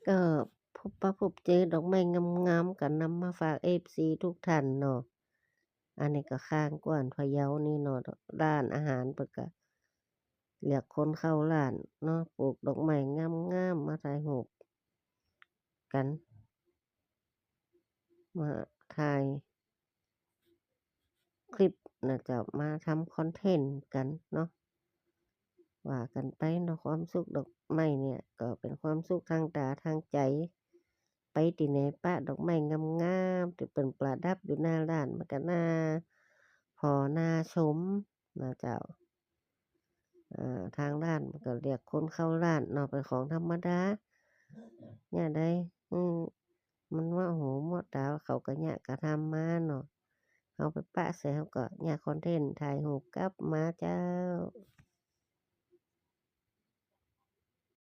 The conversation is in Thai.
ก็พบเจอดอกไม้งามๆก็นำมาฝาก FC ทุกท่านเนาะอันนี้ก็ข้างกว้านพะเยานี่เนาะร้านอาหารเพิ่นก็เรียกคนเข้าร้านเนาะปลูกดอกไม้งามๆมาถ่ายรูปกันมาถ่ายคลิปน่ะเจ้ามาทำคอนเทนต์กันเนาะว่ากันไปเนาะความสุขดอกไม้เนี่ยก็เป็นความสุขทางตาทางใจไปที่ไหนปะดอกไม้งามๆที่เพิ่นประดับอยู่หน้าร้านมันก็น่าพอน่าชมนะเจ้าทางร้านมันก็เรียกคนเข้าร้านเนาะเป็นของธรรมดายามใดอืมมันเหมาะหูเหมาะตาเขาก็ย้ากระทำมาเนาะเราไปปะใส่เขาก็ย้าคอนเทนต์ถ่ายรูปกลับมาเจ้า